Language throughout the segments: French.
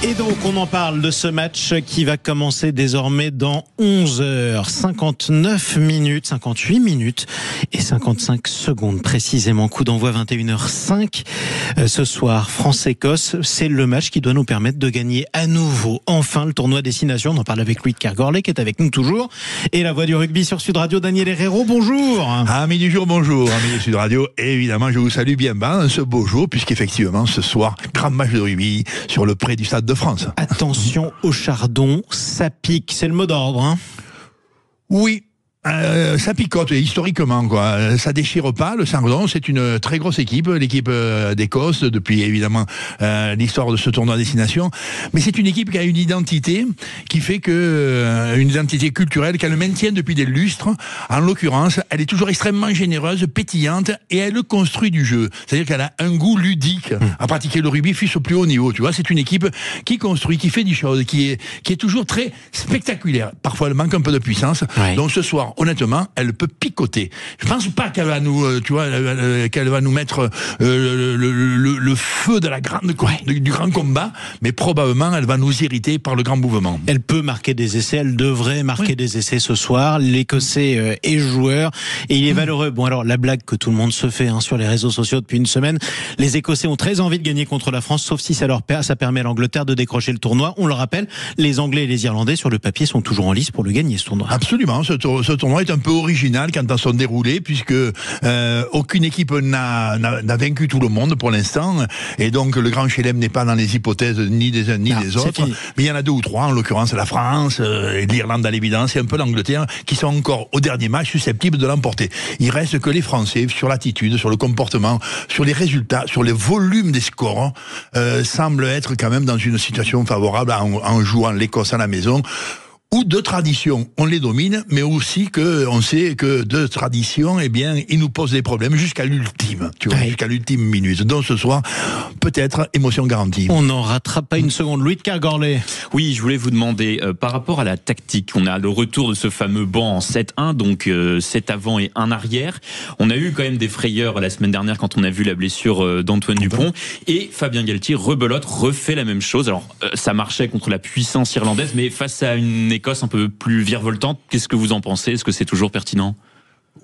Et donc, on en parle de ce match qui va commencer désormais dans 11h59 minutes, 58 minutes et 55 secondes précisément. Coup d'envoi 21h05 ce soir. France-Écosse, c'est le match qui doit nous permettre de gagner à nouveau, enfin, le tournoi Destination. On en parle avec Louis de Kergorlet qui est avec nous toujours. Et la voix du rugby sur Sud Radio, Daniel Herrero, bonjour. Amis du jour, bonjour. Amis de Sud Radio, et évidemment, je vous salue bien bas ce beau jour, puisqu'effectivement, ce soir, grand match de rugby sur le pré du Stade de France. Attention au chardon, ça pique, c'est le mot d'ordre, hein. Oui. Ça picote historiquement, quoi. Ça déchire pas. Le Chardon, c'est une très grosse équipe, l'équipe d'Écosse depuis évidemment l'histoire de ce tournoi à destination. Mais c'est une équipe qui a une identité qui fait que une identité culturelle qu'elle maintient depuis des lustres. En l'occurrence, elle est toujours extrêmement généreuse, pétillante, et elle construit du jeu. C'est-à-dire qu'elle a un goût ludique à pratiquer le rugby, fût-ce au plus haut niveau. Tu vois, c'est une équipe qui construit, qui fait des choses, qui est toujours très spectaculaire. Parfois, elle manque un peu de puissance. Ouais. Donc ce soir, honnêtement, elle peut picoter. Je pense pas qu'elle va nous, tu vois, qu'elle va nous mettre le feu de la grande, du grand combat, mais probablement elle va nous irriter par le grand mouvement. Elle peut marquer des essais, elle devrait marquer des essais ce soir. L'Écossais est joueur et il est valeureux. Bon, alors la blague que tout le monde se fait sur les réseaux sociaux depuis une semaine, les Écossais ont très envie de gagner contre la France, sauf si ça permet à l'Angleterre de décrocher le tournoi. On le rappelle, les Anglais et les Irlandais sur le papier sont toujours en lice pour le gagner, ce tournoi. Absolument, ce tournoi est un peu original quand on s'en déroulé, puisque aucune équipe n'a vaincu tout le monde pour l'instant, et donc le Grand Chelem n'est pas dans les hypothèses ni des uns ni des autres, mais il y en a deux ou trois, en l'occurrence la France et l'Irlande à l'évidence, et un peu l'Angleterre, qui sont encore au dernier match susceptibles de l'emporter. Il reste que les Français, sur l'attitude, sur le comportement, sur les résultats, sur les volumes des scores, semblent être quand même dans une situation favorable en jouant l'Écosse à la maison, où de tradition, on les domine, mais aussi que on sait que de tradition, eh bien, ils nous posent des problèmes jusqu'à l'ultime, tu vois, jusqu'à l'ultime minute. Donc ce soir, peut-être émotion garantie. On n'en rattrape pas une seconde. Louis de Kergorlet. Oui, je voulais vous demander, par rapport à la tactique, on a le retour de ce fameux banc en 7-1, donc 7 avant et 1 arrière. On a eu quand même des frayeurs la semaine dernière quand on a vu la blessure d'Antoine Dupont, et Fabien Galtier rebelote, refait la même chose. Alors, ça marchait contre la puissance irlandaise, mais face à une Écosse un peu plus virevoltante, qu'est-ce que vous en pensez? Est-ce que c'est toujours pertinent?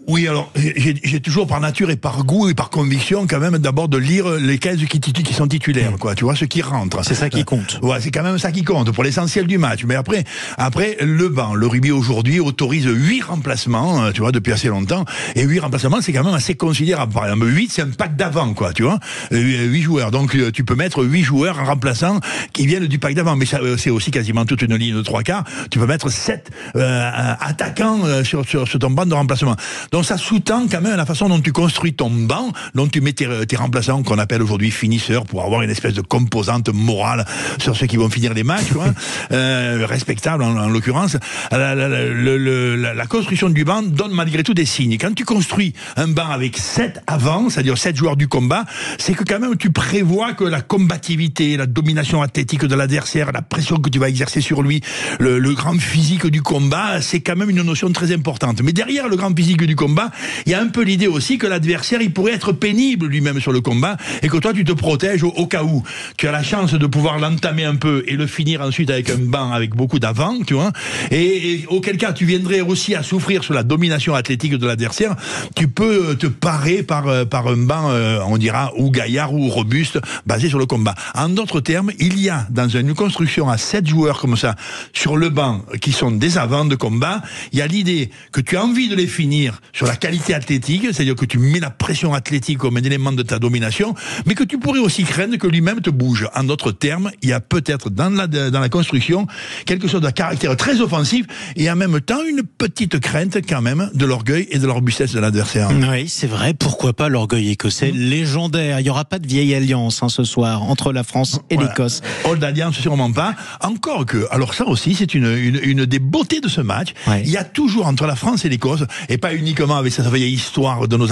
Oui, alors, j'ai toujours par nature et par goût et par conviction quand même d'abord de lire les 15 qui sont titulaires, quoi. Tu vois, ceux qui rentrent. C'est ça qui compte. Ouais, c'est quand même ça qui compte pour l'essentiel du match. Mais après, le banc, le rugby aujourd'hui autorise 8 remplacements, tu vois, depuis assez longtemps. Et 8 remplacements, c'est quand même assez considérable. Par exemple, 8, c'est un pack d'avant, quoi, tu vois. 8 joueurs. Donc, tu peux mettre 8 joueurs en remplaçant qui viennent du pack d'avant. Mais ça, c'est aussi quasiment toute une ligne de 3 quarts. Tu peux mettre 7 attaquants sur ton banc de remplacement. Donc ça sous-tend quand même la façon dont tu construis ton banc, dont tu mets tes remplaçants qu'on appelle aujourd'hui finisseurs, pour avoir une espèce de composante morale sur ceux qui vont finir les matchs, quoi. Respectable en l'occurrence. La construction du banc donne malgré tout des signes. Quand tu construis un banc avec 7 avant, c'est-à-dire 7 joueurs du combat, c'est que quand même tu prévois que la combativité, la domination athlétique de l'adversaire, la pression que tu vas exercer sur lui, le grand physique du combat, c'est quand même une notion très importante. Mais derrière le grand physique du combat, il y a un peu l'idée aussi que l'adversaire, il pourrait être pénible lui-même sur le combat, et que toi tu te protèges au cas où. Tu as la chance de pouvoir l'entamer un peu et le finir ensuite avec un banc avec beaucoup d'avant, tu vois, et auquel cas tu viendrais aussi à souffrir sur la domination athlétique de l'adversaire. Tu peux te parer par un banc, on dira, ou gaillard ou robuste, basé sur le combat. En d'autres termes, il y a dans une construction à 7 joueurs comme ça sur le banc qui sont des avants de combat, il y a l'idée que tu as envie de les finir sur la qualité athlétique, c'est-à-dire que tu mets la pression athlétique comme un élément de ta domination, mais que tu pourrais aussi craindre que lui-même te bouge. En d'autres termes, il y a peut-être dans la construction quelque chose de caractère très offensif, et en même temps une petite crainte quand même de l'orgueil et de la robustesse de l'adversaire. Oui, c'est vrai, pourquoi pas l'orgueil écossais légendaire. Il n'y aura pas de vieille alliance ce soir entre la France et l'Écosse. Old Alliance, sûrement pas. Encore que, alors ça aussi, c'est une des beautés de ce match. Il y a toujours entre la France et l'Écosse, et pas uniquement historiquement avec cette vieille histoire de nos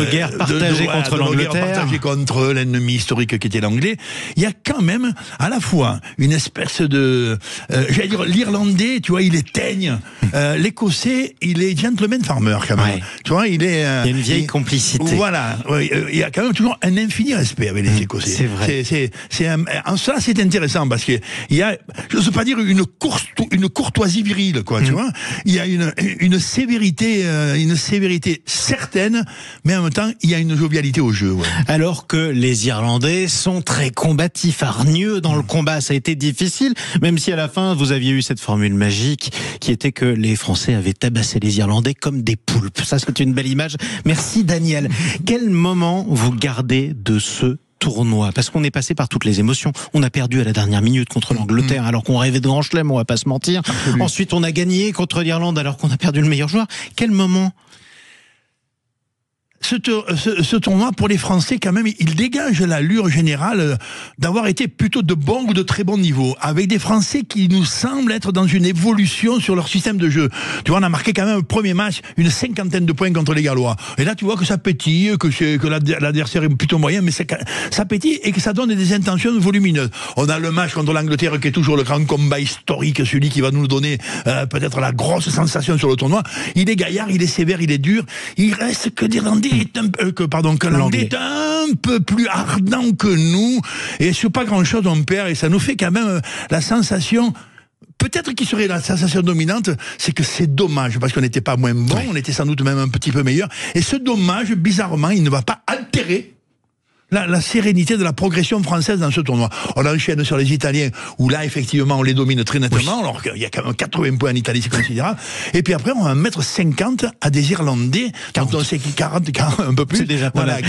guerres partagées contre l'Angleterre, partagées contre l'ennemi historique qui était l'anglais. Il y a quand même à la fois une espèce de, j'allais dire, l'Irlandais, tu vois, il est teigne, l'Écossais, il est gentleman farmer quand même. Ouais. Tu vois, il est. Il y a une vieille complicité. Voilà, il y a quand même toujours un infini respect avec les Écossais. C'est vrai. En cela, c'est intéressant parce que il y a, je ne veux pas dire une courtoisie virile, quoi. Tu vois, il y a une sévérité certaine, mais en même temps, il y a une jovialité au jeu. Ouais. Alors que les Irlandais sont très combatifs, hargneux dans le combat. Ça a été difficile, même si à la fin, vous aviez eu cette formule magique qui était que les Français avaient tabassé les Irlandais comme des poulpes. Ça, c'est une belle image. Merci, Daniel. Quel moment vous gardez de ce tournoi? Parce qu'on est passé par toutes les émotions. On a perdu à la dernière minute contre l'Angleterre alors qu'on rêvait de grand chelem, on va pas se mentir. Absolument. Ensuite, on a gagné contre l'Irlande alors qu'on a perdu le meilleur joueur. Quel moment? Ce tournoi, pour les Français, quand même, il dégage l'allure générale d'avoir été plutôt de bon ou de très bon niveau, avec des Français qui nous semblent être dans une évolution sur leur système de jeu. Tu vois, on a marqué quand même au premier match une 50aine de points contre les Gallois. Et là, tu vois que ça pétille, que l'adversaire est plutôt moyen, mais ça pétille et que ça donne des intentions volumineuses. On a le match contre l'Angleterre qui est toujours le grand combat historique, celui qui va nous donner peut-être la grosse sensation sur le tournoi. Il est gaillard, il est sévère, il est dur. Il reste que l'Irlandais que l'anglais est un peu plus ardent que nous, et sur pas grand chose on perd, et ça nous fait quand même la sensation, peut-être qui serait la sensation dominante, c'est que c'est dommage, parce qu'on n'était pas moins bon, on était sans doute même un petit peu meilleur, et ce dommage, bizarrement, il ne va pas altérer la sérénité de la progression française dans ce tournoi. On enchaîne sur les Italiens, où là, effectivement, on les domine très nettement, alors qu'il y a quand même 80 points en Italie, c'est considérable. Et puis après, on va mettre 50 à des Irlandais, 40. Dont on sait qu'ils 40, un peu plus. C'est déjà pas mal.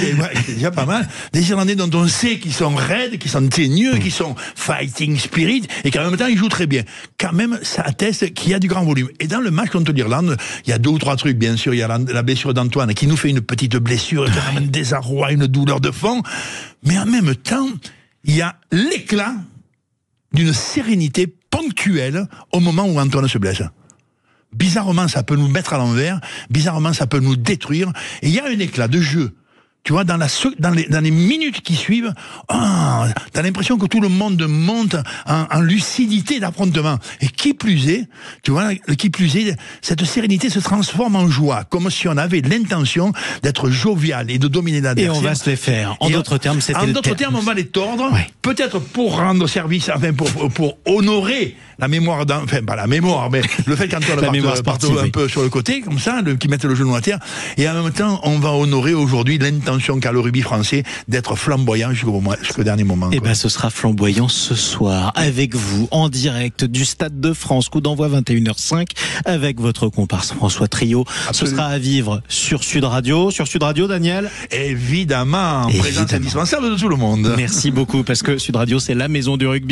C'est déjà pas mal. Des Irlandais dont on sait qu'ils sont raides, qu'ils sont teigneux, qu'ils sont fighting spirit, et qu'en même temps, ils jouent très bien. Quand même, ça atteste qu'il y a du grand volume. Et dans le match contre l'Irlande, il y a 2 ou 3 trucs, bien sûr. Il y a la blessure d'Antoine, qui nous fait une petite blessure, qui ramène un désarroi, une douleur de fond. Mais en même temps, il y a l'éclat d'une sérénité ponctuelle au moment où Antoine se blesse. Bizarrement, ça peut nous mettre à l'envers, bizarrement, ça peut nous détruire, et il y a un éclat de jeu. Tu vois, dans les minutes qui suivent, t'as l'impression que tout le monde monte en lucidité d'affrontement. Et qui plus est, tu vois, cette sérénité se transforme en joie, comme si on avait l'intention d'être jovial et de dominer l'adversaire. Et on va se les faire. En d'autres termes, c'était le terme. On va les tordre, ouais. Peut-être pour rendre service, enfin, pour honorer la mémoire enfin, pas la mémoire, mais le fait qu'Antoine parte un peu sur le côté, comme ça, qui mette le genou à terre. Et en même temps, on va honorer aujourd'hui l'intention qu'a le rugby français d'être flamboyant jusqu'au dernier moment. Et ben, ce sera flamboyant ce soir avec vous en direct du Stade de France, coup d'envoi 21h05 avec votre comparse François Trio. Absolument. Ce sera à vivre sur Sud Radio. Sur Sud Radio, Daniel? Évidemment, présence indispensable de tout le monde. Merci beaucoup parce que Sud Radio, c'est la maison du rugby.